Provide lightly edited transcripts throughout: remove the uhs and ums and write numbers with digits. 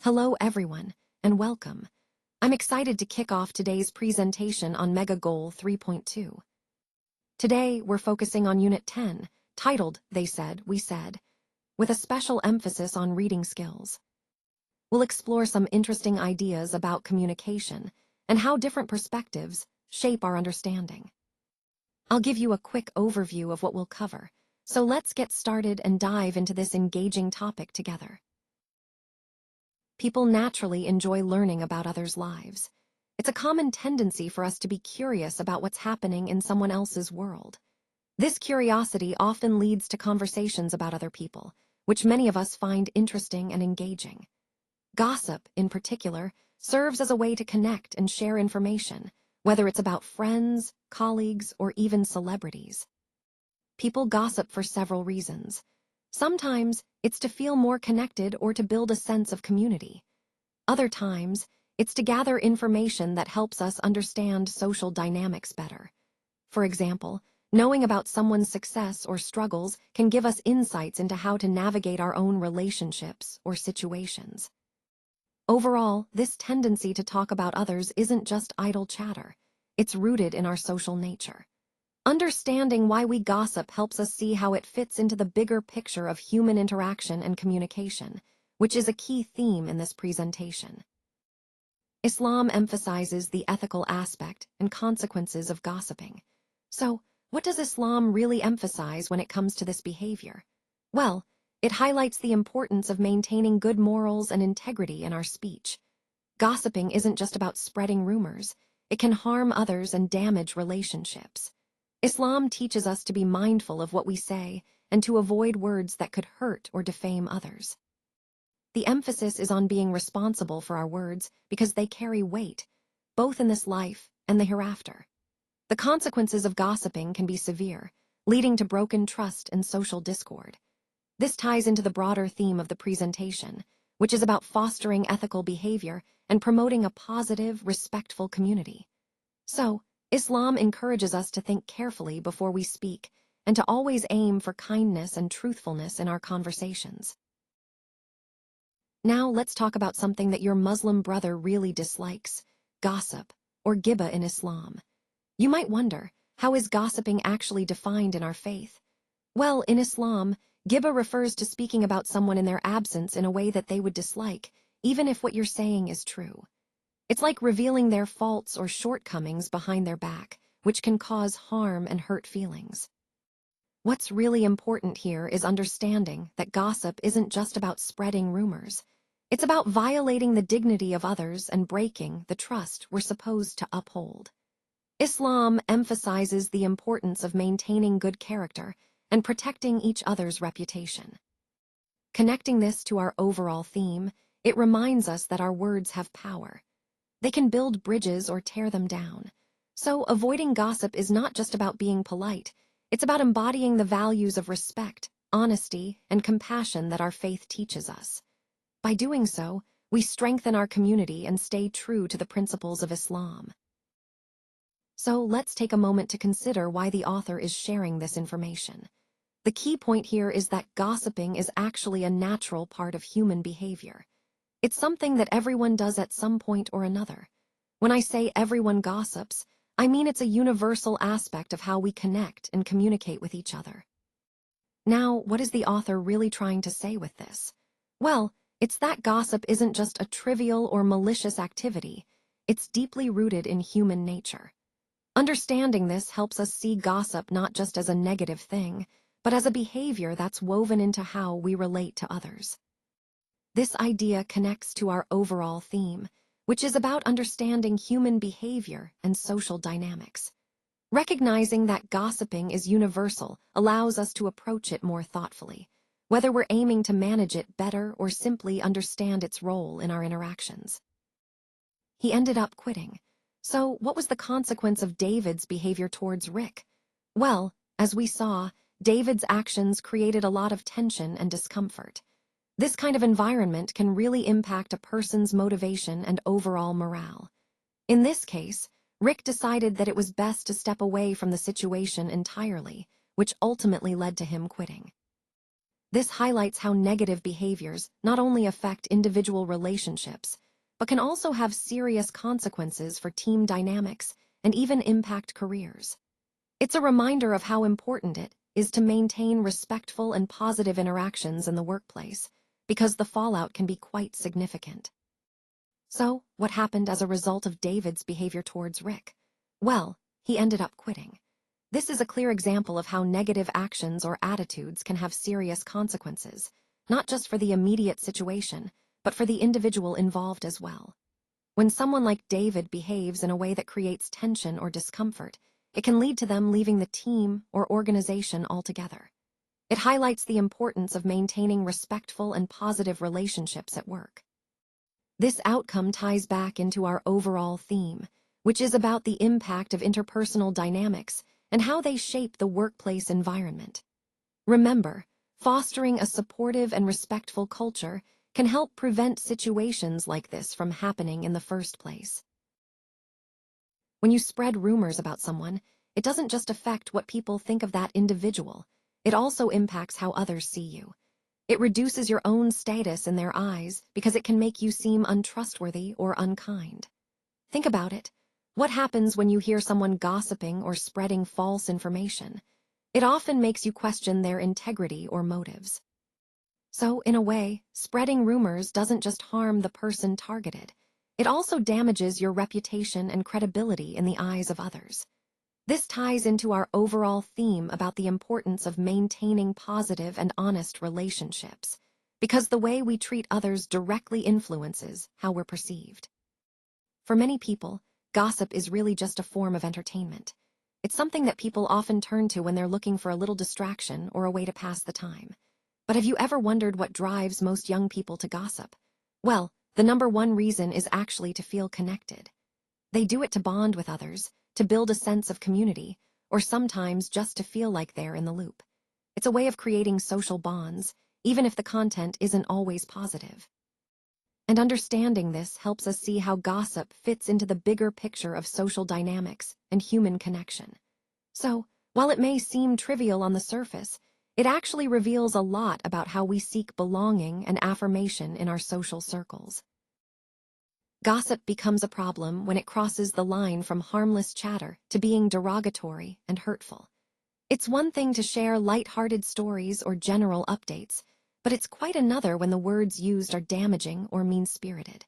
Hello everyone, and welcome. I'm excited to kick off today's presentation on Mega Goal 3.2. Today, we're focusing on Unit 10, titled They Said, We Said, with a special emphasis on reading skills. We'll explore some interesting ideas about communication and how different perspectives shape our understanding. I'll give you a quick overview of what we'll cover, so let's get started and dive into this engaging topic together. People naturally enjoy learning about others' lives. It's a common tendency for us to be curious about what's happening in someone else's world. This curiosity often leads to conversations about other people, which many of us find interesting and engaging. Gossip, in particular, serves as a way to connect and share information, whether it's about friends, colleagues, or even celebrities. People gossip for several reasons. Sometimes, it's to feel more connected or to build a sense of community. Other times, it's to gather information that helps us understand social dynamics better. For example, knowing about someone's success or struggles can give us insights into how to navigate our own relationships or situations. Overall, this tendency to talk about others isn't just idle chatter. It's rooted in our social nature. Understanding why we gossip helps us see how it fits into the bigger picture of human interaction and communication, which is a key theme in this presentation. Islam emphasizes the ethical aspect and consequences of gossiping. So, what does Islam really emphasize when it comes to this behavior? Well, it highlights the importance of maintaining good morals and integrity in our speech. Gossiping isn't just about spreading rumors. It can harm others and damage relationships. Islam teaches us to be mindful of what we say and to avoid words that could hurt or defame others. The emphasis is on being responsible for our words because they carry weight, both in this life and the hereafter. The consequences of gossiping can be severe, leading to broken trust and social discord. This ties into the broader theme of the presentation, which is about fostering ethical behavior and promoting a positive, respectful community. So, Islam encourages us to think carefully before we speak and to always aim for kindness and truthfulness in our conversations. Now let's talk about something that your Muslim brother really dislikes: gossip, or Ghibah in Islam. You might wonder, how is gossiping actually defined in our faith? Well, in Islam, Ghibah refers to speaking about someone in their absence in a way that they would dislike, even if what you're saying is true. It's like revealing their faults or shortcomings behind their back, which can cause harm and hurt feelings. What's really important here is understanding that gossip isn't just about spreading rumors. It's about violating the dignity of others and breaking the trust we're supposed to uphold. Islam emphasizes the importance of maintaining good character and protecting each other's reputation. Connecting this to our overall theme, it reminds us that our words have power. They can build bridges or tear them down. So avoiding gossip is not just about being polite. It's about embodying the values of respect, honesty, and compassion that our faith teaches us. By doing so, we strengthen our community and stay true to the principles of Islam. So let's take a moment to consider why the author is sharing this information. The key point here is that gossiping is actually a natural part of human behavior. It's something that everyone does at some point or another. When I say everyone gossips, I mean it's a universal aspect of how we connect and communicate with each other. Now, what is the author really trying to say with this? Well, it's that gossip isn't just a trivial or malicious activity. It's deeply rooted in human nature. Understanding this helps us see gossip not just as a negative thing, but as a behavior that's woven into how we relate to others. This idea connects to our overall theme, which is about understanding human behavior and social dynamics. Recognizing that gossiping is universal allows us to approach it more thoughtfully, whether we're aiming to manage it better or simply understand its role in our interactions. He ended up quitting. So, what was the consequence of David's behavior towards Rick? Well, as we saw, David's actions created a lot of tension and discomfort. This kind of environment can really impact a person's motivation and overall morale. In this case, Rick decided that it was best to step away from the situation entirely, which ultimately led to him quitting. This highlights how negative behaviors not only affect individual relationships, but can also have serious consequences for team dynamics and even impact careers. It's a reminder of how important it is to maintain respectful and positive interactions in the workplace, because the fallout can be quite significant. So, what happened as a result of David's behavior towards Rick? Well, he ended up quitting. This is a clear example of how negative actions or attitudes can have serious consequences, not just for the immediate situation, but for the individual involved as well. When someone like David behaves in a way that creates tension or discomfort, it can lead to them leaving the team or organization altogether. It highlights the importance of maintaining respectful and positive relationships at work. This outcome ties back into our overall theme, which is about the impact of interpersonal dynamics and how they shape the workplace environment. Remember, fostering a supportive and respectful culture can help prevent situations like this from happening in the first place. When you spread rumors about someone, it doesn't just affect what people think of that individual, it also impacts how others see you. It reduces your own status in their eyes because it can make you seem untrustworthy or unkind. Think about it. What happens when you hear someone gossiping or spreading false information? It often makes you question their integrity or motives. So, in a way, spreading rumors doesn't just harm the person targeted. It also damages your reputation and credibility in the eyes of others. This ties into our overall theme about the importance of maintaining positive and honest relationships, because the way we treat others directly influences how we're perceived. For many people, gossip is really just a form of entertainment. It's something that people often turn to when they're looking for a little distraction or a way to pass the time. But have you ever wondered what drives most young people to gossip? Well, the number one reason is actually to feel connected. They do it to bond with others, to build a sense of community, or sometimes just to feel like they're in the loop. It's a way of creating social bonds, even if the content isn't always positive. And understanding this helps us see how gossip fits into the bigger picture of social dynamics and human connection. So, while it may seem trivial on the surface, it actually reveals a lot about how we seek belonging and affirmation in our social circles. Gossip becomes a problem when it crosses the line from harmless chatter to being derogatory and hurtful. It's one thing to share light-hearted stories or general updates, but it's quite another when the words used are damaging or mean-spirited.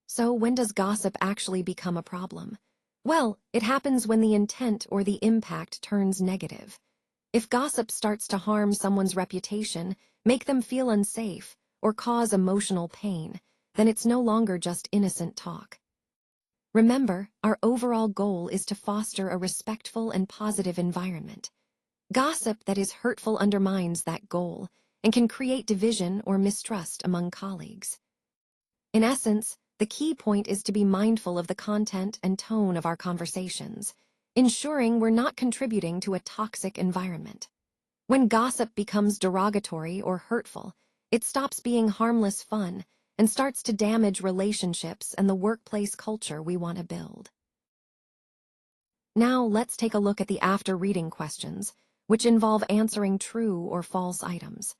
So when does gossip actually become a problem? Well, it happens when the intent or the impact turns negative. If gossip starts to harm someone's reputation, make them feel unsafe, or cause emotional pain, then it's no longer just innocent talk. Remember, our overall goal is to foster a respectful and positive environment. Gossip that is hurtful undermines that goal and can create division or mistrust among colleagues. In essence, the key point is to be mindful of the content and tone of our conversations, ensuring we're not contributing to a toxic environment. When gossip becomes derogatory or hurtful, it stops being harmless fun and starts to damage relationships and the workplace culture we want to build. Now let's take a look at the after-reading questions, which involve answering true or false items.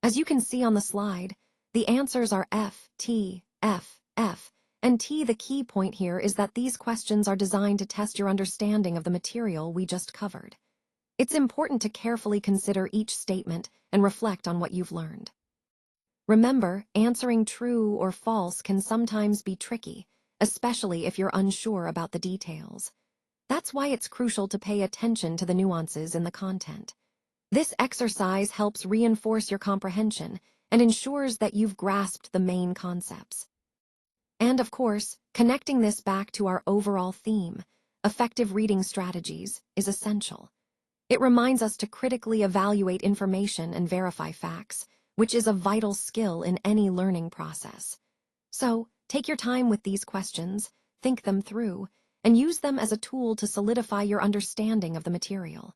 As you can see on the slide, the answers are F, T, F, F, and T. The key point here is that these questions are designed to test your understanding of the material we just covered. It's important to carefully consider each statement and reflect on what you've learned. Remember, answering true or false can sometimes be tricky, especially if you're unsure about the details. That's why it's crucial to pay attention to the nuances in the content. This exercise helps reinforce your comprehension and ensures that you've grasped the main concepts. And of course, connecting this back to our overall theme, effective reading strategies, is essential. It reminds us to critically evaluate information and verify facts, which is a vital skill in any learning process. So, take your time with these questions, think them through, and use them as a tool to solidify your understanding of the material.